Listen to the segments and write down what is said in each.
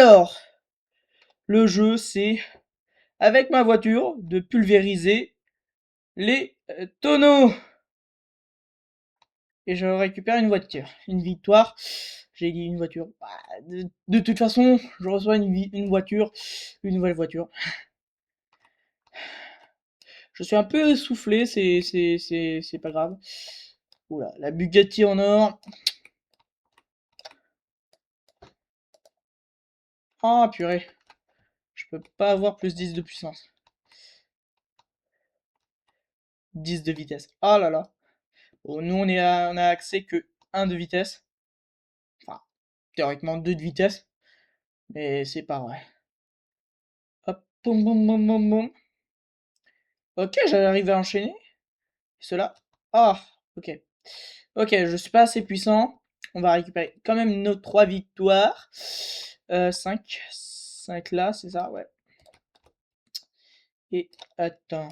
Alors, le jeu, c'est, avec ma voiture, de pulvériser les tonneaux. Et je récupère une voiture. Une victoire. J'ai dit une voiture. Bah, de toute façon, je reçois une voiture. Une nouvelle voiture. Je suis un peu essoufflé, c'est pas grave. Oula, la Bugatti en or. Ah, purée. Je peux pas avoir plus 10 de puissance. 10 de vitesse. Ah là là. Bon, nous, on a accès que 1 de vitesse. Enfin, théoriquement 2 de vitesse. Mais c'est pas vrai. Hop, boum, boum, boum, boum, boum. Ok, j'arrive à enchaîner. Cela. Ah, ok. Ok, je suis pas assez puissant. On va récupérer quand même nos 3 victoires. 5. 5 là, c'est ça, ouais. Et attends.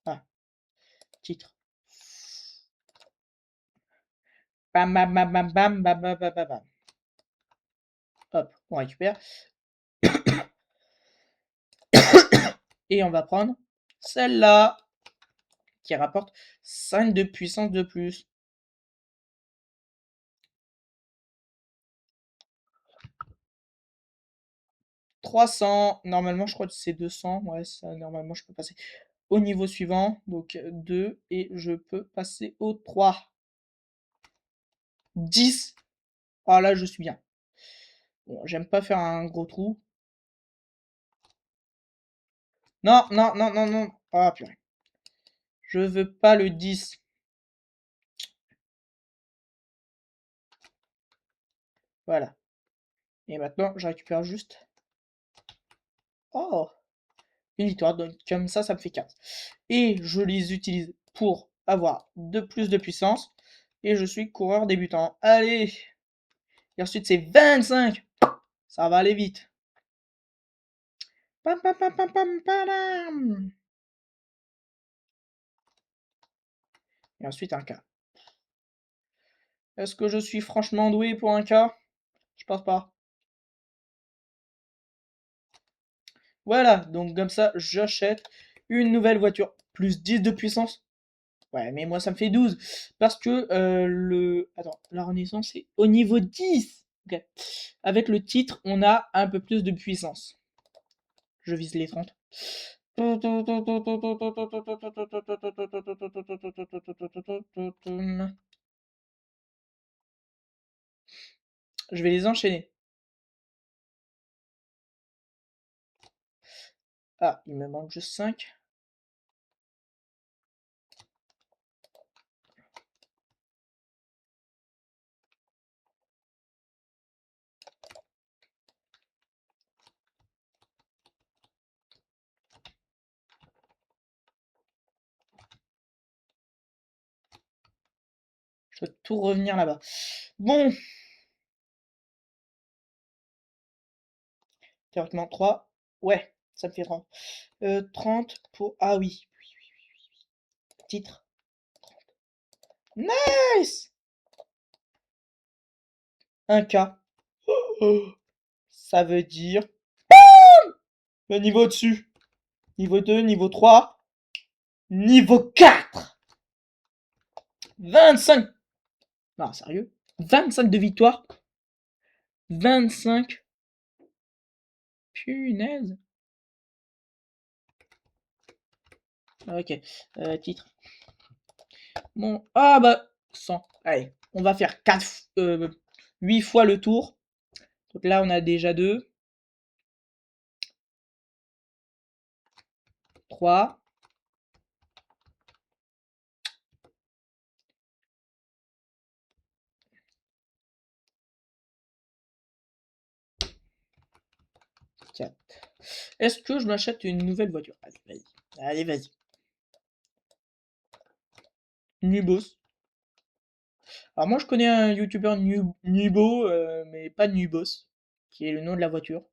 Ah, titre. Bam, bam, bam, bam, bam, bam, bam, bam, bam, bam. Hop, on récupère. Et on va prendre celle-là, qui rapporte 5 de puissance de plus. 300. Normalement, je crois que c'est 200. Ouais, ça, normalement, je peux passer au niveau suivant. Donc 2. Et je peux passer au 3. 10. Ah là, je suis bien. Bon, j'aime pas faire un gros trou. Non, non, non, non, non. Ah, purée. Je veux pas le 10. Voilà. Et maintenant, je récupère juste. Oh, une victoire. Donc, comme ça me fait 15. Et je les utilise pour avoir de plus de puissance. Et je suis coureur débutant. Allez. Et ensuite, c'est 25. Ça va aller vite. Pam, pam, pam, pam, pam, padam. Et ensuite, un K. Est-ce que je suis franchement doué pour un K? Je pense pas. Voilà, donc comme ça, j'achète une nouvelle voiture. Plus 10 de puissance. Ouais, mais moi, ça me fait 12. Parce que Attends, la Renaissance, c'est au niveau 10. Ok. Avec le titre, on a un peu plus de puissance. Je vise les 30. Je vais les enchaîner. Ah, il me manque juste 5. Je dois tout revenir là-bas. Bon, théoriquement 3. Ouais, ça me fait 30. 30 pour... Ah oui. Titre. Nice. Un K. Ça veut dire le niveau au-dessus. Niveau 2, niveau 3, niveau 4. 25. Non, sérieux? 25 de victoire? 25. Punaise. Ok. Titre. Bon. Ah bah, 100. Allez, on va faire 8 fois le tour. Donc là, on a déjà 2. 3. 4. Est-ce que je m'achète une nouvelle voiture? Allez, vas-y. Allez, vas-y. Nubos. Alors moi, je connais un youtubeur Nubo, mais pas Nubos, qui est le nom de la voiture.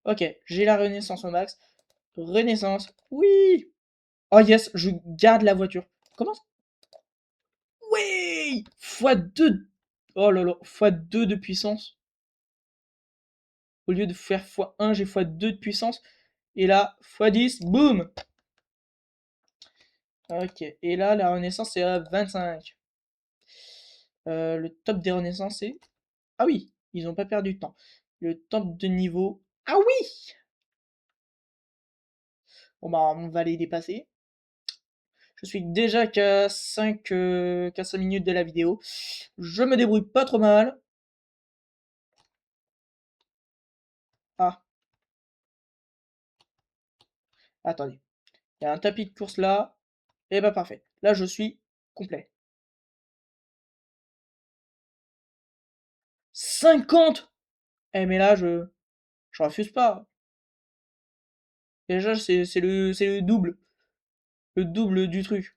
Ok, j'ai la Renaissance au max. Renaissance, oui! Oh yes, je garde la voiture. Comment? Oui! Fois 2 Oh là là, x2 de puissance. Au lieu de faire x1, j'ai x2 de puissance. Et là, x10, boum. Ok, et là, la renaissance est à 25. Le top des renaissances, c'est... Ah oui, ils ont pas perdu de temps. Le top de niveau... Ah oui! Bon bah, on va les dépasser. Je suis déjà qu'à 5 minutes de la vidéo. Je me débrouille pas trop mal. Ah, attendez. Il y a un tapis de course là. Et bah parfait. Là, je suis complet. 50! Eh mais là, je refuse pas. Déjà, c'est le double. Le double du truc.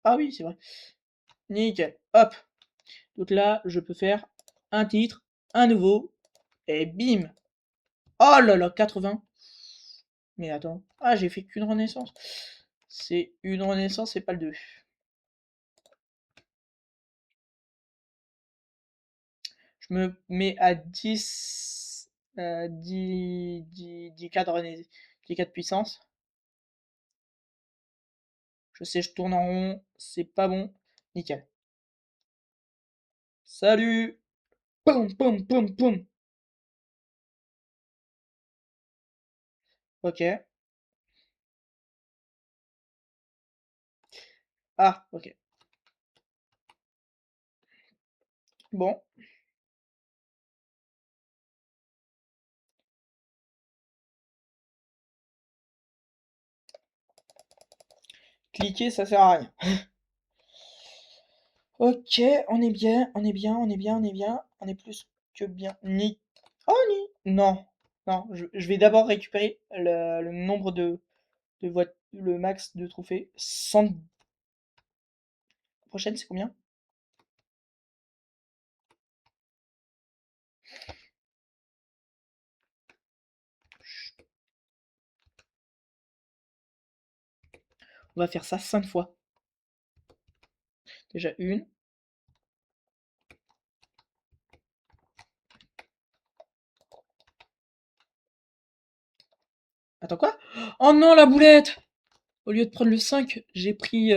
Ah oui, c'est vrai. Nickel. Hop. Donc là, je peux faire un titre, un nouveau, et bim. Oh là là, 80. Mais attends. Ah, j'ai fait qu'une renaissance. C'est une renaissance, c'est pas le 2. Je me mets à 10, 10 cas de 10 cas de puissance. Je sais, je tourne en rond, c'est pas bon. Nickel. Salut! Poum, poum, poum, poum. Ok. Ah, ok. Bon. Cliquer, ça sert à rien. Ok, on est bien, on est bien, on est bien, on est bien. On est plus que bien. Ni. Oh, ni. Non. Non, je vais d'abord récupérer le nombre de voitures, le max de trophées. 100. La prochaine, c'est combien? On va faire ça 5 fois. Déjà une. Attends, quoi? Oh non, la boulette! Au lieu de prendre le 5, j'ai pris...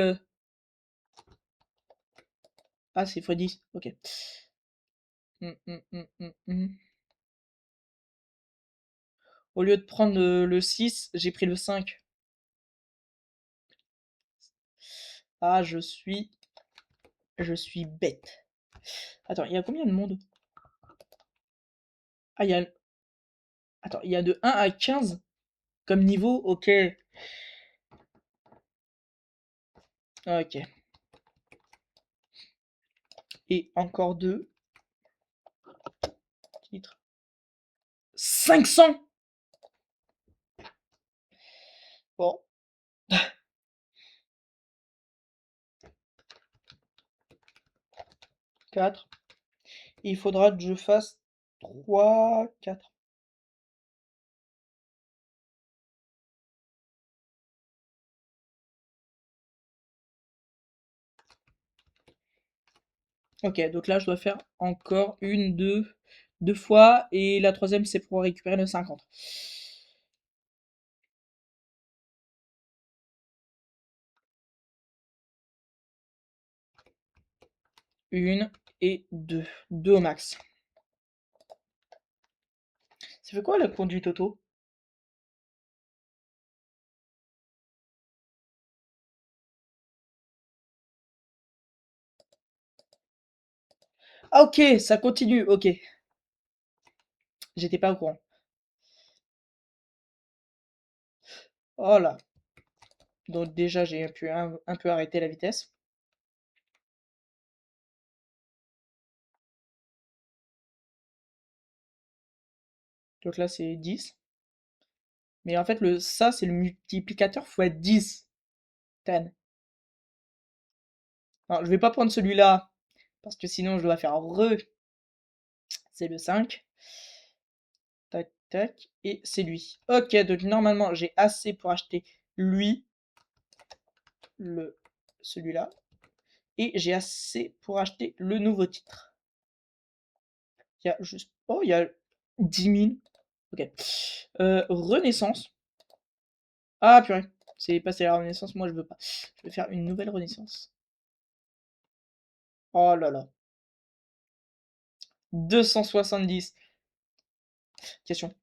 Ah, c'est x10. Ok. Hum. Au lieu de prendre le 6, j'ai pris le 5. Ah, je suis bête. Attends, il y a combien de monde? Ah, il y a... Attends, il y a de 1 à 15 comme niveau? Ok. Ok. Et encore deux titres. 500! Bon, 4. Il faudra que je fasse 3, 4. Ok, donc là, je dois faire encore une, deux fois. Et la troisième, c'est pour récupérer le 50. Une et deux. Deux au max. Ça fait quoi la conduite auto? Ah ok, ça continue, ok. J'étais pas au courant. Oh là. Donc déjà, j'ai pu un peu arrêter la vitesse. Donc là, c'est 10. Mais en fait, ça, c'est le multiplicateur fois 10. 10. Alors, je vais pas prendre celui-là, parce que sinon, je dois faire re. C'est le 5. Tac, tac. Et c'est lui. Ok, donc normalement, j'ai assez pour acheter lui, celui-là. Et j'ai assez pour acheter le nouveau titre. Il y a juste... Oh, il y a 10 000. Ok. Renaissance. Ah, purée. C'est passé la Renaissance, moi je veux pas. Je vais faire une nouvelle Renaissance. Oh là là. 270. Question.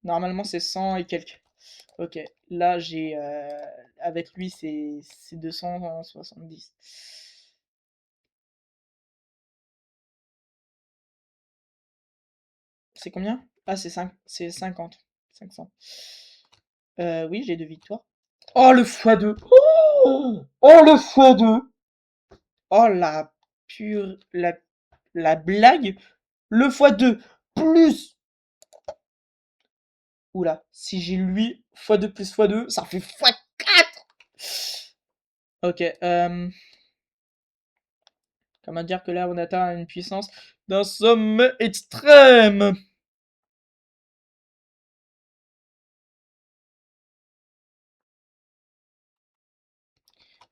Normalement c'est 100 et quelques. Ok. Là j'ai... avec lui c'est 270. C'est combien? Ah c'est 50. 500. Oui, j'ai 2 victoires. Oh le x2. Oh le x2. Oh la pure... La blague. Le x2 plus... Oula, si j'ai lui x2 plus x2, ça fait x4. Ok, comment dire que là on atteint une puissance d'un sommet extrême.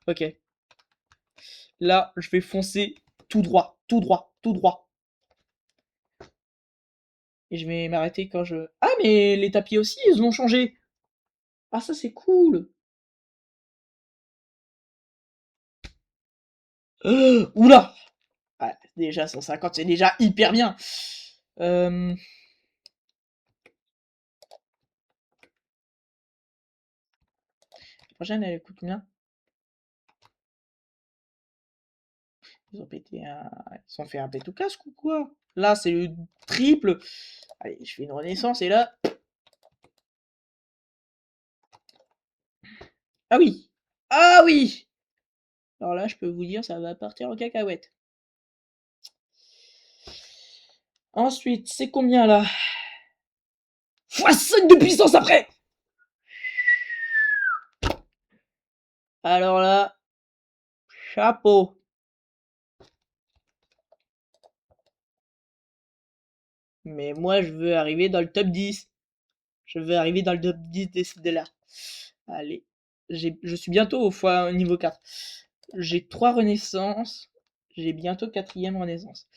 Ok, là je vais foncer tout droit, tout droit, tout droit. Et je vais m'arrêter quand je... Ah mais les tapis aussi, ils ont changé. Ah ça c'est cool. Oula. Ah, déjà 150, c'est déjà hyper bien. La prochaine elle coûte combien? Ils ont pété un... Ils ont fait un pète ou casque ou quoi? Là, c'est le triple. Allez, je fais une renaissance et là... Ah oui! Ah oui! Alors là, je peux vous dire, ça va partir en cacahuète. Ensuite, c'est combien là? x5 de puissance après! Alors là, chapeau. Mais moi, je veux arriver dans le top 10. Je veux arriver dans le top 10 de là. Allez. Je suis bientôt au niveau 4. J'ai 3 renaissances. J'ai bientôt 4ème renaissance.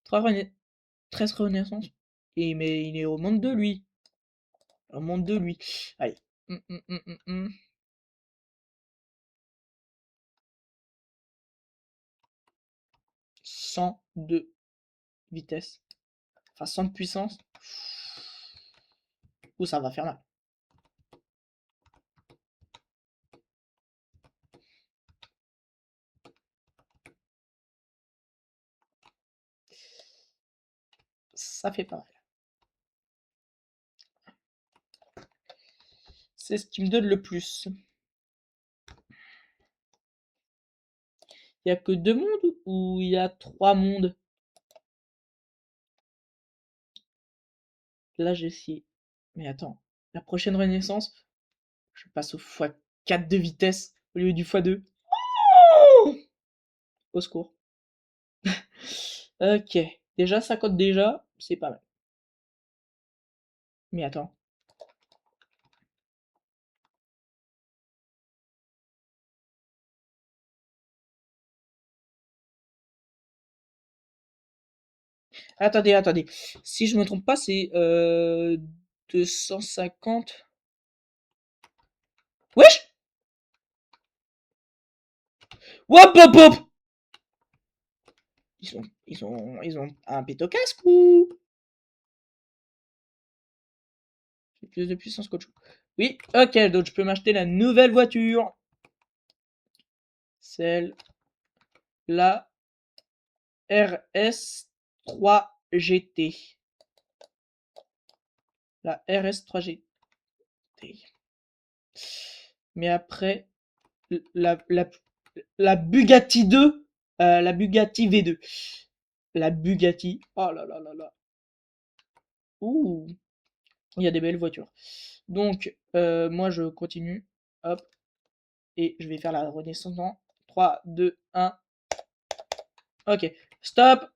13 renaissances. Et mais il est au monde de lui. Au monde de lui. Allez. 100 de vitesse. Enfin 100 de puissance. Ouh, ça va faire mal. Ça fait pas mal. C'est ce qui me donne le plus. Il y a que 2 mondes ou il y a 3 mondes? Là, j'ai essayé. Mais attends, la prochaine renaissance, je passe au x4 de vitesse au lieu du x2. Oh, au secours. Ok, déjà ça cote déjà, c'est pas mal. Mais attends. Attendez, attendez. Si je me trompe pas, c'est 250. Wesh! Wop hop hop! Ils ont un pétocasque ou? J'ai plus de puissance qu'autre chose. Oui, ok, donc je peux m'acheter la nouvelle voiture. Celle la RS3 GT. La RS3 GT. Mais après, la, la, la Bugatti 2, la Bugatti V2. La Bugatti. Oh là là là là. Ouh, il y a des belles voitures. Donc, moi je continue. Hop. Et je vais faire la renaissance dans 3, 2, 1. Ok. Stop.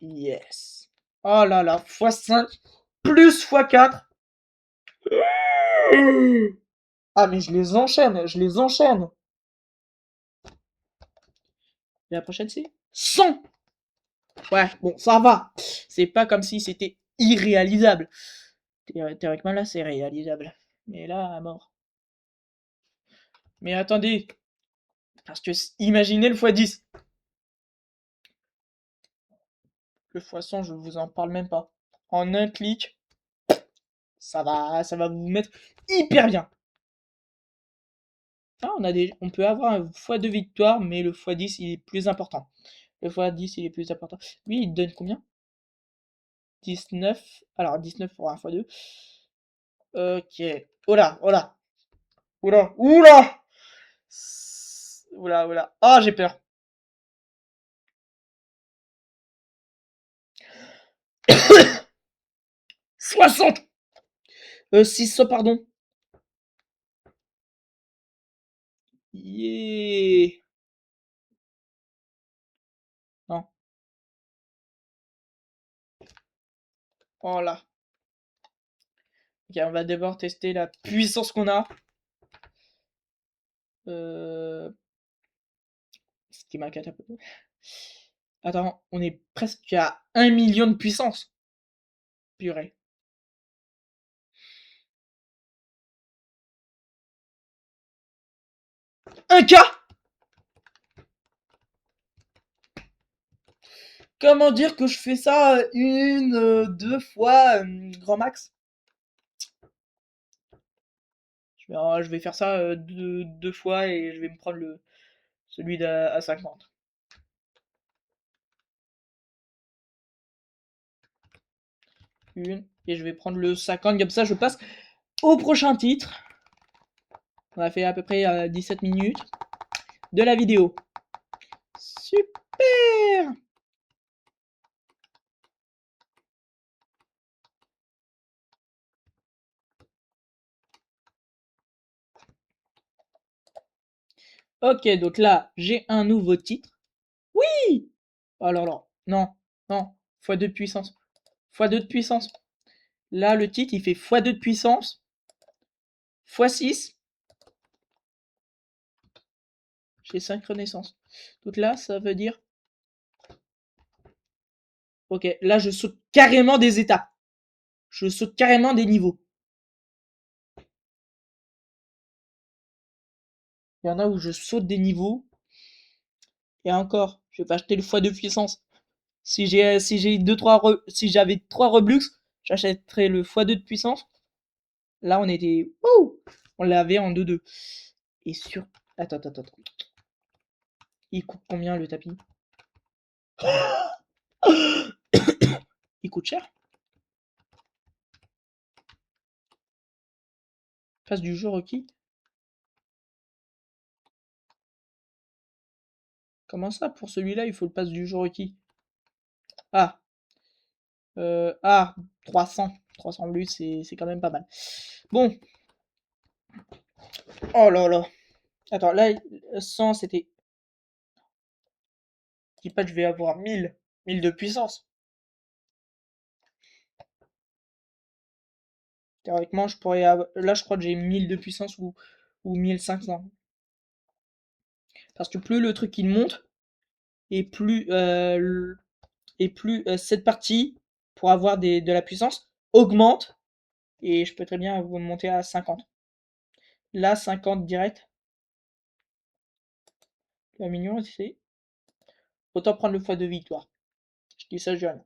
Yes. Oh là là. x5 plus x4. Ah, mais je les enchaîne, je les enchaîne. Et la prochaine, c'est 100. Ouais, bon, ça va. C'est pas comme si c'était irréalisable. Théoriquement, là, c'est réalisable. Mais là, à mort. Mais attendez, parce que imaginez le x10. Le x100, je vous en parle même pas. En un clic, ça va vous mettre hyper bien. Ah, on peut avoir un x2 victoire, mais le x10, il est plus important. Le x10, il est plus important. Lui, il donne combien? 19. Alors, 19 pour un x2. Ok. Oh là, oh là. Oula, oula. Oula, oula. Ah, j'ai peur. 60. 600, pardon. Yeah. Non. Oh là. Ok, on va d'abord tester la puissance qu'on a. Euh... Ce qui m'inquiète un peu. Attends, on est presque à 1 million de puissance. Purée. 1K. Comment dire que je fais ça une, deux fois, grand max? Je vais faire ça deux fois et je vais me prendre celui à 50. Une, et je vais prendre le 50, comme ça je passe au prochain titre. On a fait à peu près 17 minutes de la vidéo. Super! Ok, donc là, j'ai un nouveau titre. Oui! Oh là là, non, non, x2 de puissance. x2 de puissance. Là, le titre, il fait x2 de puissance, x6. J'ai 5 renaissances. Donc là, ça veut dire... Ok, là, je saute carrément des étapes. Je saute carrément des niveaux. Il y en a où je saute des niveaux. Et encore, je vais pas acheter le x2 de puissance. Si j'avais 3 Robux, j'achèterais le x2 de puissance. Là, on était... Wouh, on l'avait en 2-2. Et sur... Attends, attends, attends. Il coûte combien le tapis? Il coûte cher? Passe du jeu requis? Comment ça, pour celui-là, il faut le passe du jeu requis? Ah, ah, 300. 300 plus, c'est quand même pas mal. Bon. Oh là là. Attends, là, 100, c'était... Je dis pas que je vais avoir 1000. 1000 de puissance. Théoriquement, je pourrais avoir... Là, je crois que j'ai 1000 de puissance ou 1500. Parce que plus le truc il monte, et plus cette partie, pour avoir de la puissance, augmente. Et je peux très bien vous monter à 50. Là, 50 direct. La mignon, c'est... Autant prendre le x2 victoire. Je dis ça, je dis rien.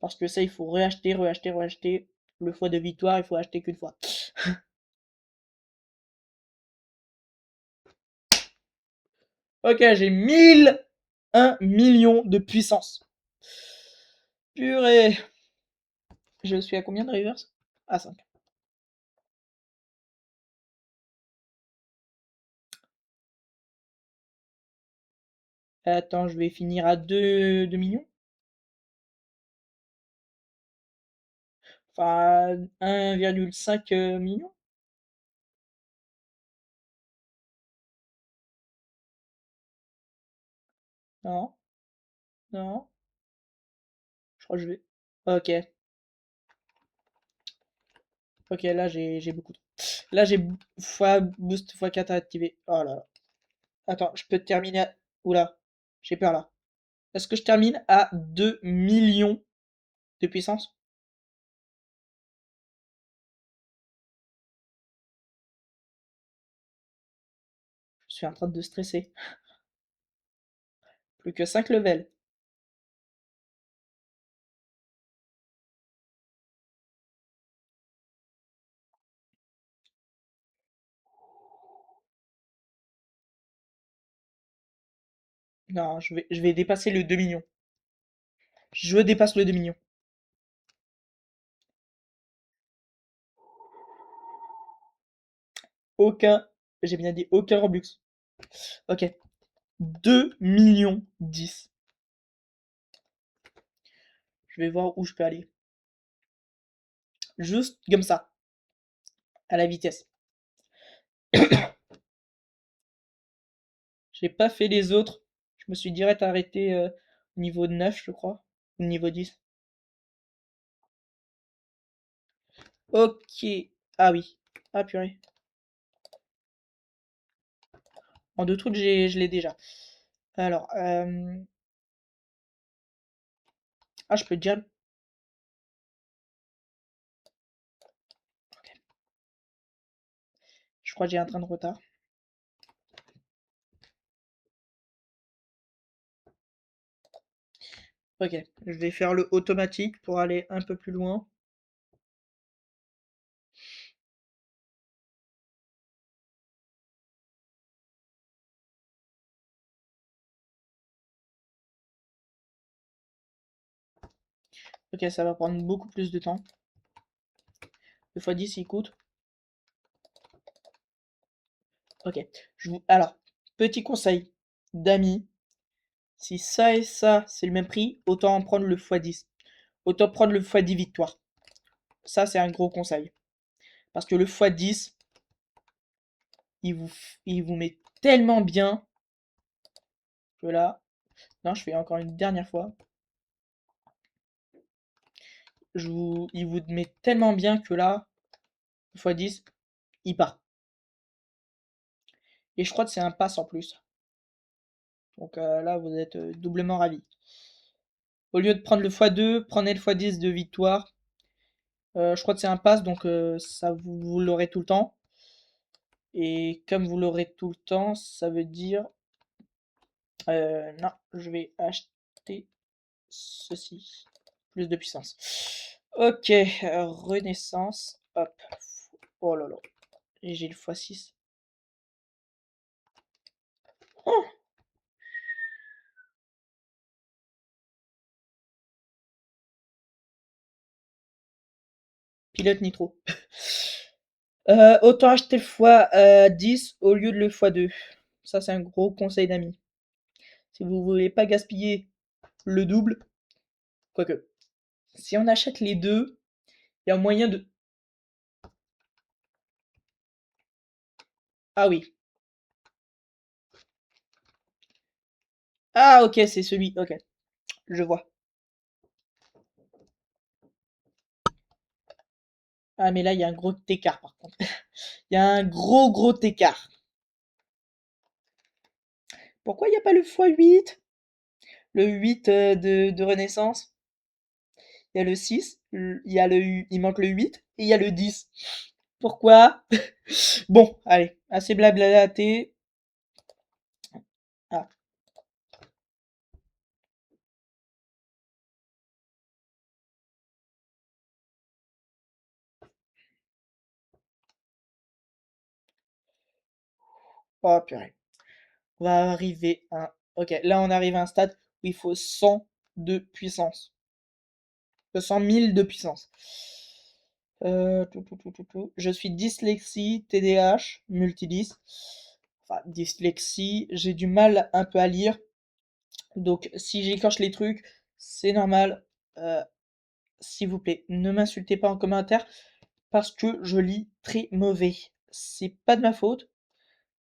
Parce que ça, il faut réacheter, réacheter, réacheter. Le x2 victoire, il faut acheter qu'une fois. Ok, j'ai 1 million de puissance. Purée. Je suis à combien de reverse? À 5. Attends, je vais finir à 2 millions. Enfin, 1,5 million. Non, non. Je crois que je vais... Ok. Ok, là, j'ai beaucoup. Là, j'ai fois boost x4 activé. Oh là là. Attends, je peux terminer à... Oula, j'ai peur là. Est-ce que je termine à 2 millions de puissance? Je suis en train de stresser. Plus que 5 levels. Non, je vais dépasser le 2 millions. Je dépasse le 2 millions. Aucun, j'ai bien dit aucun Robux. Ok. 2 millions 10. Je vais voir où je peux aller. Juste comme ça, à la vitesse. J'ai pas fait les autres. Je me suis direct arrêté au niveau 9, je crois. Ou niveau 10. Ok. Ah oui. Ah purée. En deux trucs, je l'ai déjà. Alors, ah, je peux dire. Je crois que j'ai un train de retard. Ok. Je vais faire le automatique pour aller un peu plus loin. Ok, ça va prendre beaucoup plus de temps. 2 fois 10, il coûte. Ok. Alors, petit conseil d'amis. Si ça et ça, c'est le même prix, autant en prendre le x10. Autant prendre le x10 victoire. Ça, c'est un gros conseil. Parce que le x10, il vous, il vous met tellement bien que là... Non, je fais encore une dernière fois. Il vous met tellement bien que là, le x10, il part. Et je crois que c'est un pass en plus. Donc là, vous êtes doublement ravis. Au lieu de prendre le x2, prenez le x10 de victoire. Je crois que c'est un pass, donc ça vous l'aurez tout le temps. Et comme vous l'aurez tout le temps, ça veut dire... non, je vais acheter ceci. Plus de puissance. Ok, renaissance. Hop. Oh là là. Et j'ai le x6. Oh, pilote nitro. Autant acheter le x10 au lieu de le x2. Ça, c'est un gros conseil d'amis. Si vous voulez pas gaspiller le double, quoique, si on achète les deux, il y a moyen de... Ah oui. Ah ok, c'est celui. Ok, je vois. Ah mais là, il y a un gros écart par contre. Il y a un gros écart. Pourquoi il n'y a pas le x8? Le 8 de Renaissance? Il y a le 6, il manque le 8 et il y a le 10. Pourquoi? Bon, allez, assez blablaté. Ah, oh purée. On va arriver à... Ok, là on arrive à un stade où il faut 100 de puissance. 100 000 de puissance. Je suis dyslexie, TDAH, multidys. Enfin, dyslexie, j'ai du mal un peu à lire. Donc si j'écorche les trucs, c'est normal. Euh, S'il vous plaît, ne m'insultez pas en commentaire parce que je lis très mauvais. C'est pas de ma faute,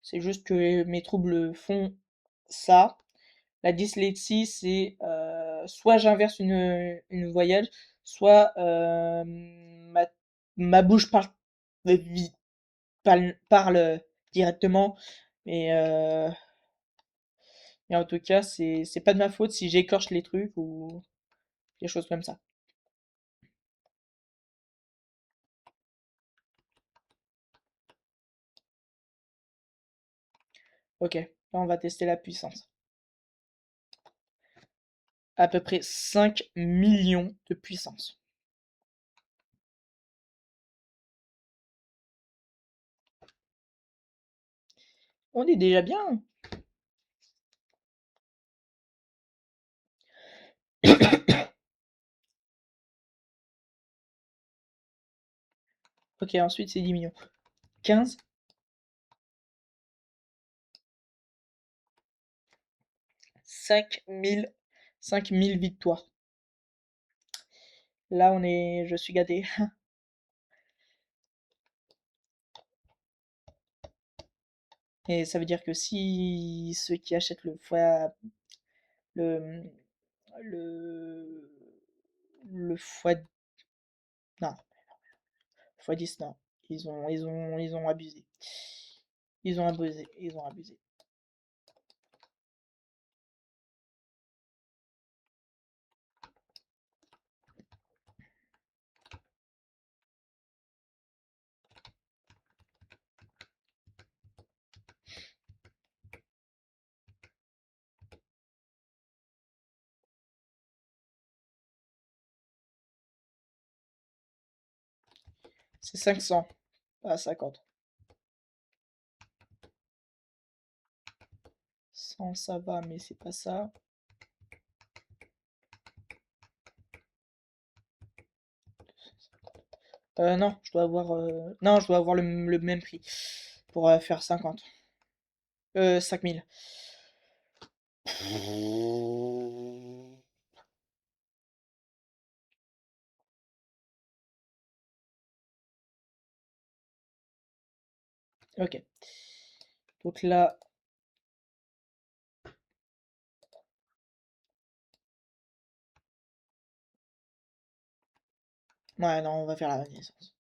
c'est juste que mes troubles font ça. La dyslexie, c'est soit j'inverse une voyelle, soit ma bouche parle vite. parle directement. Mais, euh, mais en tout cas, c'est pas de ma faute si j'écorche les trucs ou des choses comme ça. Ok, là on va tester la puissance. À peu près 5 millions de puissance. On est déjà bien. Ok, ensuite c'est 10 millions. 15, 5 000 victoires. Là, je suis gâté. Et ça veut dire que si ceux qui achètent le, le, le fois, non, fois 10, non, ils ont abusé. Ils ont abusé. C'est 500, pas 50. 100, ça va, mais c'est pas ça. Non, non, je dois avoir le même prix pour faire 50. 5000. Ok. Donc là, ouais, non, on va faire la Renaissance.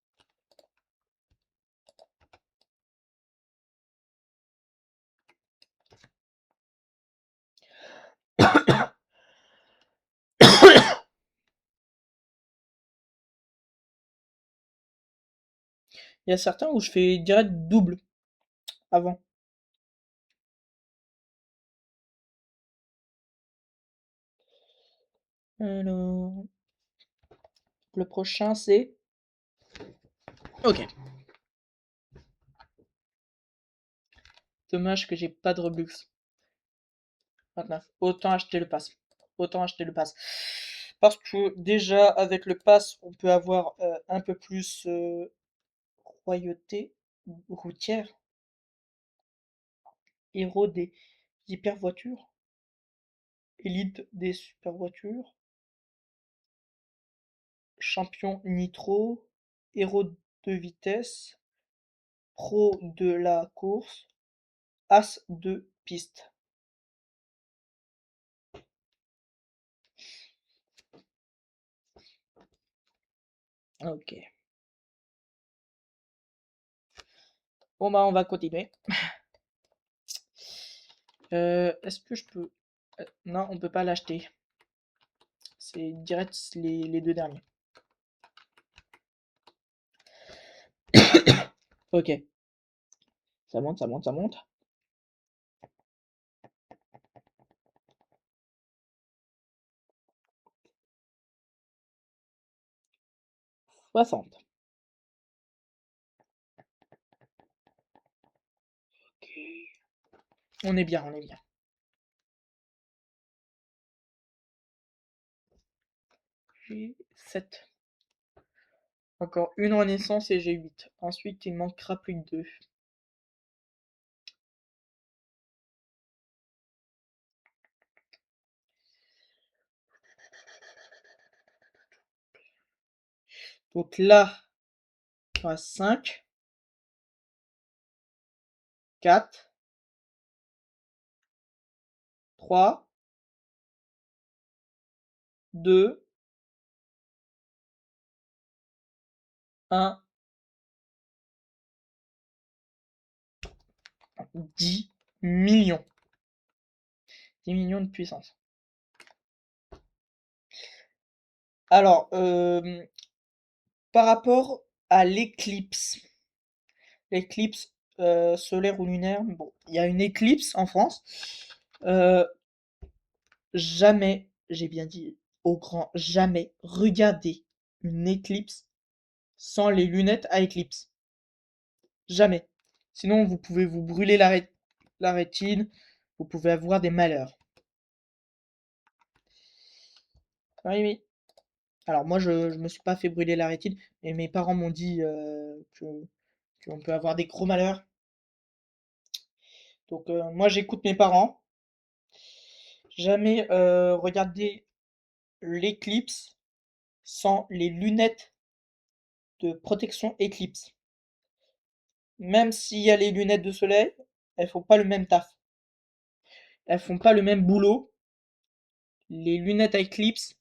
Il y a certains où je fais direct double avant. Alors, le prochain c'est. Ok. Dommage que j'ai pas de Robux. 29. Autant acheter le pass. Autant acheter le pass. Parce que déjà, avec le pass, on peut avoir un peu plus royauté routière. Héros des hyper voitures. Élite des super voitures. Champion nitro. Héros de vitesse. Pro de la course. As de piste. Ok. Bon bah on va continuer. Est-ce que je peux... non, on peut pas l'acheter. C'est direct les deux derniers. Ok. Ça monte, ça monte, ça monte. 60. Ok. On est bien, on est bien. J'ai 7. Encore une renaissance et j'ai 8. Ensuite, il manquera plus que 2. Donc là, il reste 5, 4, 3, 2, 1. 10 millions. 10 millions de puissance. Alors, par rapport à l'éclipse solaire ou lunaire, bon, il y a une éclipse en France. Jamais, j'ai bien dit au grand jamais, regardez une éclipse sans les lunettes à éclipse. Jamais. Sinon, vous pouvez vous brûler la rétine, vous pouvez avoir des malheurs. Oui, oui. Alors moi, je me suis pas fait brûler la rétine, mais mes parents m'ont dit qu'on peut avoir des gros malheurs. Donc moi, j'écoute mes parents. Jamais regarder l'éclipse sans les lunettes de protection éclipse. Même s'il y a les lunettes de soleil, elles font pas le même taf. Elles font pas le même boulot. Les lunettes à éclipse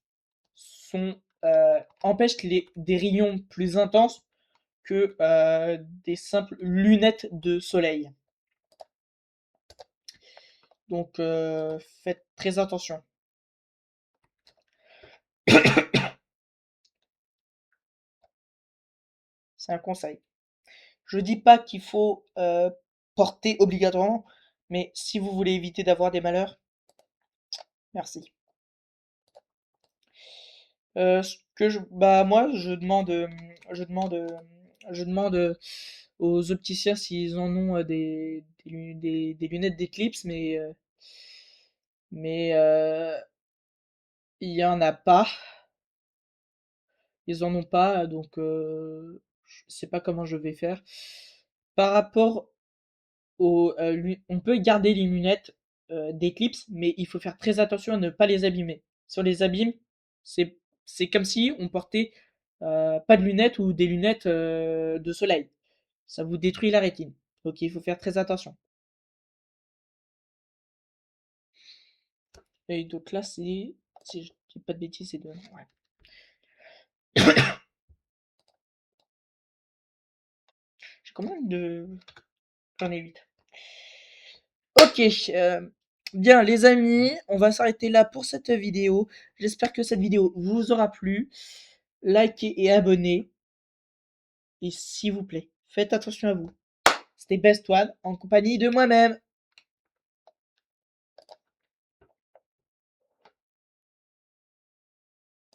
empêchent des rayons plus intenses que des simples lunettes de soleil. Donc faites très attention. C'est un conseil. Je dis pas qu'il faut porter obligatoirement, mais si vous voulez éviter d'avoir des malheurs, merci. Moi, je demande aux opticiens s'ils en ont des lunettes d'éclipse, mais il y en a pas. Ils en ont pas, donc je sais pas comment je vais faire. Par rapport on peut garder les lunettes d'éclipse, mais il faut faire très attention à ne pas les abîmer. Si on les abîme, c'est comme si on portait pas de lunettes ou des lunettes de soleil. Ça vous détruit la rétine. Donc il faut faire très attention. Et donc là, si je dis pas de bêtises, c'est de. Ouais. J'ai combien de. J'en ai 8. Ok, bien les amis, on va s'arrêter là pour cette vidéo. J'espère que cette vidéo vous aura plu. Likez et abonnez. Et s'il vous plaît, faites attention à vous. C'était Best One en compagnie de moi-même.